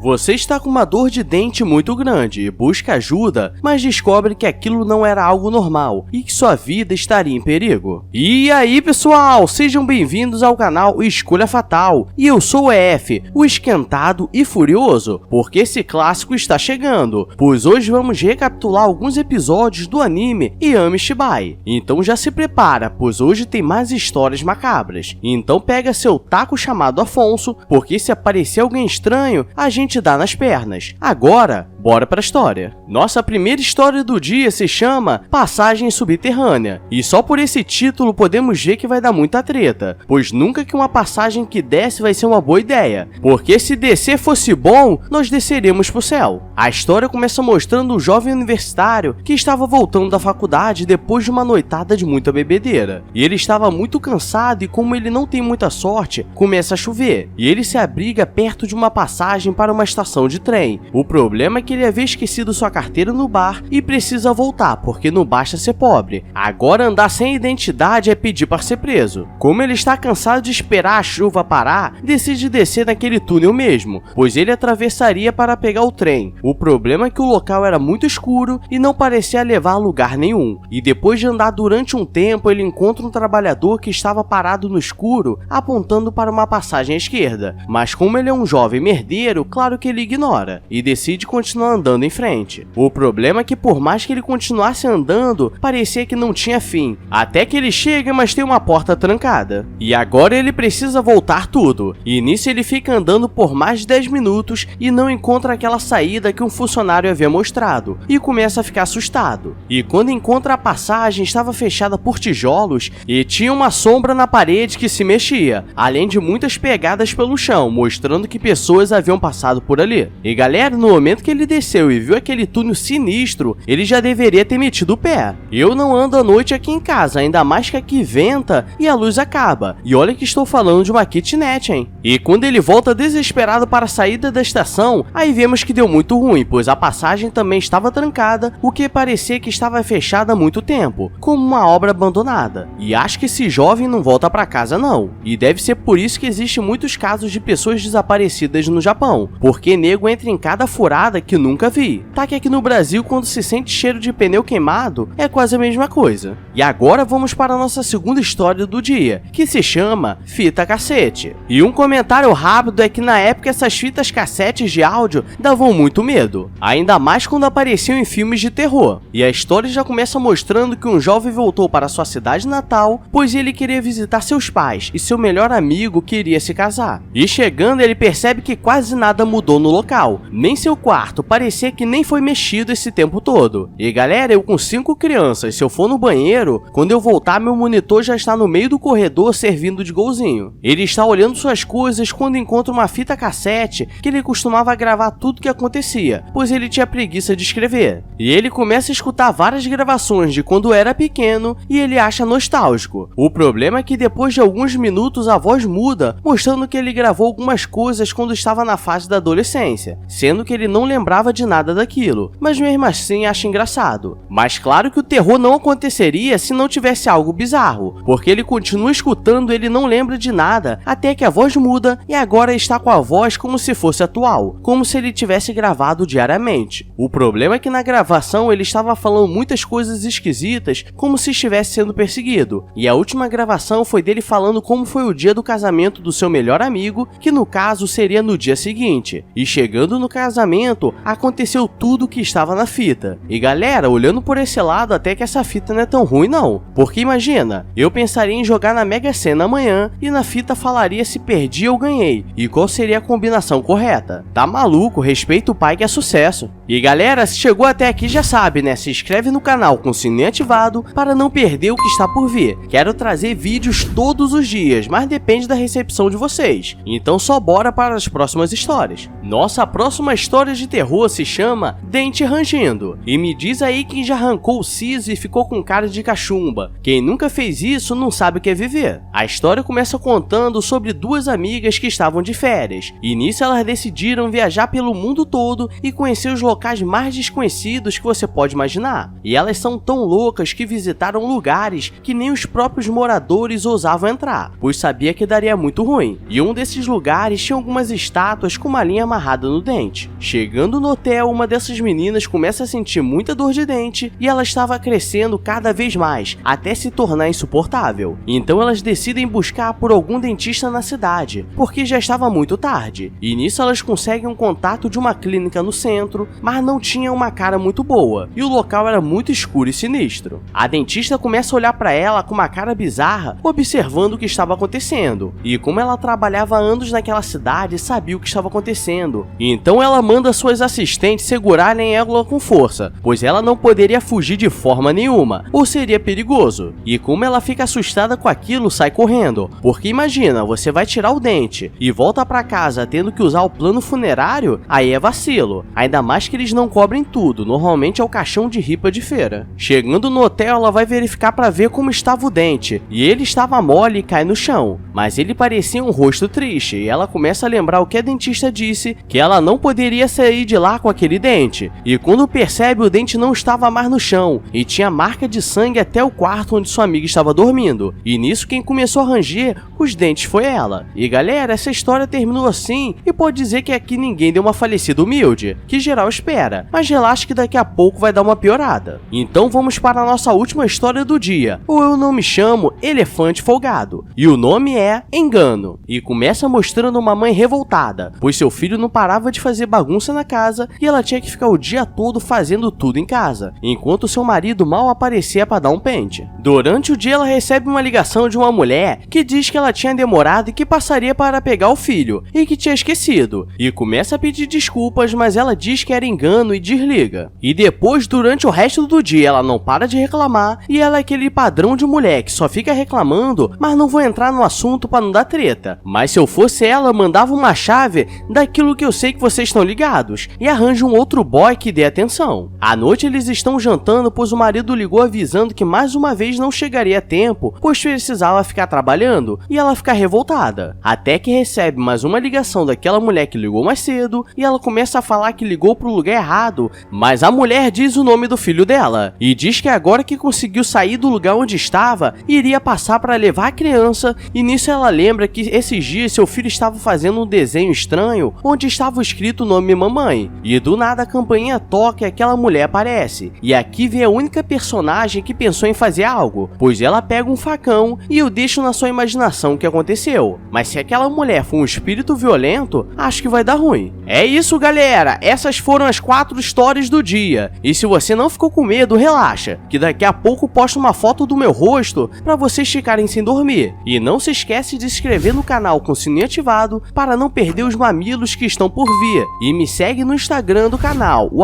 Você está com uma dor de dente muito grande e busca ajuda, mas descobre que aquilo não era algo normal e que sua vida estaria em perigo. E aí, pessoal, sejam bem-vindos ao canal Escolha Fatal. E eu sou o EF, o esquentado e furioso, porque esse clássico está chegando, pois hoje vamos recapitular alguns episódios do anime Yami Shibai. Então já se prepara, pois hoje tem mais histórias macabras. Então pega seu taco chamado Afonso, porque se aparecer alguém estranho, a gente dá nas pernas. Agora, bora pra história. Nossa primeira história do dia se chama Passagem Subterrânea, e só por esse título podemos ver que vai dar muita treta, pois nunca que uma passagem que desce vai ser uma boa ideia, porque se descer fosse bom, nós desceremos pro céu. A história começa mostrando um jovem universitário que estava voltando da faculdade depois de uma noitada de muita bebedeira, e ele estava muito cansado e como ele não tem muita sorte, começa a chover, e ele se abriga perto de uma passagem para uma estação de trem. O problema é que ele havia esquecido sua carteira no bar e precisa voltar, porque não basta ser pobre. Agora andar sem identidade é pedir para ser preso. Como ele está cansado de esperar a chuva parar, decide descer naquele túnel mesmo, pois ele atravessaria para pegar o trem. O problema é que o local era muito escuro e não parecia levar a lugar nenhum. E depois de andar durante um tempo, ele encontra um trabalhador que estava parado no escuro, apontando para uma passagem à esquerda. Mas como ele é um jovem merdeiro, claro que ele ignora e decide continuar andando em frente. O problema é que por mais que ele continuasse andando, parecia que não tinha fim, até que ele chega, mas tem uma porta trancada. E agora ele precisa voltar tudo, e nisso ele fica andando por mais de 10 minutos e não encontra aquela saída que um funcionário havia mostrado, e começa a ficar assustado. E quando encontra a passagem, estava fechada por tijolos e tinha uma sombra na parede que se mexia, além de muitas pegadas pelo chão, mostrando que pessoas haviam passado por ali. E galera, no momento que ele desceu e viu aquele túnel sinistro, ele já deveria ter metido o pé. Eu não ando à noite aqui em casa, ainda mais que aqui venta e a luz acaba. E olha que estou falando de uma kitnet, hein? E quando ele volta desesperado para a saída da estação, aí vemos que deu muito ruim, pois a passagem também estava trancada, o que parecia que estava fechada há muito tempo, como uma obra abandonada. E acho que esse jovem não volta para casa não. E deve ser por isso que existem muitos casos de pessoas desaparecidas no Japão, porque nego entra em cada furada que nunca vi. Tá que aqui no Brasil, quando se sente cheiro de pneu queimado, é quase a mesma coisa. E agora vamos para a nossa segunda história do dia, que se chama Fita Cassete. E um comentário rápido é que na época essas fitas cassetes de áudio davam muito medo, ainda mais quando apareciam em filmes de terror. E a história já começa mostrando que um jovem voltou para sua cidade natal, pois ele queria visitar seus pais e seu melhor amigo queria se casar. E chegando, ele percebe que quase nada mudou no local, nem seu quarto parecia que nem foi mexido esse tempo todo. E galera, eu com 5 crianças, se eu for no banheiro, quando eu voltar meu monitor já está no meio do corredor servindo de golzinho. Ele está olhando suas coisas quando encontra uma fita cassete que ele costumava gravar tudo o que acontecia, pois ele tinha preguiça de escrever. E ele começa a escutar várias gravações de quando era pequeno e ele acha nostálgico. O problema é que depois de alguns minutos a voz muda, mostrando que ele gravou algumas coisas quando estava na fase da adolescência, sendo que ele não lembrava de nada daquilo, mas mesmo assim acha engraçado. Mas claro que o terror não aconteceria se não tivesse algo bizarro, porque ele continua escutando e ele não lembra de nada, até que a voz muda e agora está com a voz como se fosse atual, como se ele tivesse gravado diariamente. O problema é que na gravação ele estava falando muitas coisas esquisitas, como se estivesse sendo perseguido, e a última gravação foi dele falando como foi o dia do casamento do seu melhor amigo, que no caso seria no dia seguinte. E chegando no casamento, aconteceu tudo o que estava na fita. E galera, olhando por esse lado, até que essa fita não é tão ruim não, porque imagina, eu pensaria em jogar na Mega Sena amanhã e na fita falaria se perdi ou ganhei, e qual seria a combinação correta. Tá maluco, respeita o pai que é sucesso. E galera, se chegou até aqui já sabe, né? Se inscreve no canal com o sininho ativado para não perder o que está por vir. Quero trazer vídeos todos os dias, mas depende da recepção de vocês. Então só bora para as próximas histórias. Nossa próxima história de terror se chama Dente Rangendo. E me diz aí quem já arrancou o siso e ficou com cara de cachumba. Quem nunca fez isso não sabe o que é viver. A história começa contando sobre duas amigas que estavam de férias. E nisso elas decidiram viajar pelo mundo todo e conhecer os locais mais desconhecidos que você pode imaginar. E elas são tão loucas que visitaram lugares que nem os próprios moradores ousavam entrar, pois sabia que daria muito ruim. E um desses lugares tinha algumas estátuas com uma linha amarrada no dente. Chegando no hotel, uma dessas meninas começa a sentir muita dor de dente e ela estava crescendo cada vez mais, até se tornar insuportável. Então elas decidem buscar por algum dentista na cidade, porque já estava muito tarde. E nisso elas conseguem um contato de uma clínica no centro, mas não tinha uma cara muito boa, e o local era muito escuro e sinistro. A dentista começa a olhar para ela com uma cara bizarra, observando o que estava acontecendo. E como ela trabalhava há anos naquela cidade, sabia o que estava acontecendo. Então ela manda suas assistentes segurarem ela com força, pois ela não poderia fugir de forma nenhuma, ou seria perigoso. E como ela fica assustada com aquilo, sai correndo, porque imagina, você vai tirar o dente e volta para casa tendo que usar o plano funerário, aí é vacilo. Ainda mais que eles não cobrem tudo, normalmente é o caixão de ripa de feira. Chegando no hotel, ela vai verificar para ver como estava o dente, e ele estava mole e cai no chão, mas ele parecia um rosto triste, e ela começa a lembrar o que a dentista disse, que ela não poderia sair de lá com aquele dente. E quando percebe, o dente não estava mais no chão, e tinha marca de sangue até o quarto onde sua amiga estava dormindo. E nisso quem começou a ranger os dentes foi ela. E galera, essa história terminou assim, e pode dizer que aqui ninguém deu uma falecida humilde, que geral espera, mas relaxa que daqui a pouco vai dar uma piorada. Então vamos para a nossa última história do dia, ou eu não me chamo Elefante Folgado, e o nome é Engano. E começa mostrando uma mãe revoltada, pois seu filho não parava de fazer bagunça na casa e ela tinha que ficar o dia todo fazendo tudo em casa, enquanto seu marido mal aparecia para dar um pente. Durante o dia ela recebe uma ligação de uma mulher que diz que ela tinha demorado e que passaria para pegar o filho, e que tinha esquecido, e começa a pedir desculpas, mas ela diz que era engano e desliga. E depois, durante o resto do dia, ela não para de reclamar, e ela é aquele padrão de mulher que só fica reclamando, mas não vou entrar no assunto para não dar treta. Mas se eu fosse ela, mandava uma chave daquilo que eu sei que vocês estão ligados, e arranja um outro boy que dê atenção. À noite eles estão jantando, pois o marido ligou avisando que mais uma vez não chegaria a tempo, pois precisava ficar trabalhando, e ela fica revoltada. Até que recebe mais uma ligação daquela mulher que ligou mais cedo, e ela começa a falar que ligou pro lugar errado, mas a mulher diz o nome do filho dela, e diz que agora que conseguiu sair do lugar onde estava, iria passar para levar a criança, e nisso ela lembra que esses dias seu filho estava fazendo um desenho estranho, onde estava escrito o nome mamãe, e do nada a campainha toca e aquela mulher aparece, e aqui vem a única personagem que pensou em fazer algo, pois ela pega um facão e eu deixo na sua imaginação o que aconteceu, mas se aquela mulher for um espírito violento, acho que vai dar ruim. É isso galera, essas foram as 4 histórias do dia, e se você não ficou com medo, relaxa, que daqui a pouco posto uma foto do meu rosto para vocês ficarem sem dormir, e não se esquece de se inscrever no canal com o sininho ativado para não perder os mamilos que estão por vir, e me segue no Instagram do canal, o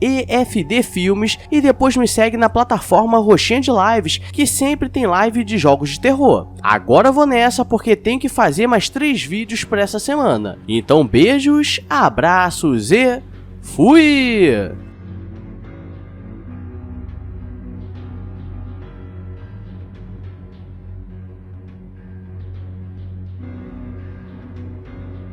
@EFDFilmes, e depois me segue na plataforma Roxinha de Lives, que sempre tem live de jogos de terror. Agora eu vou nessa porque tenho que fazer mais 3 vídeos para essa semana, então beijos, abraços e fui!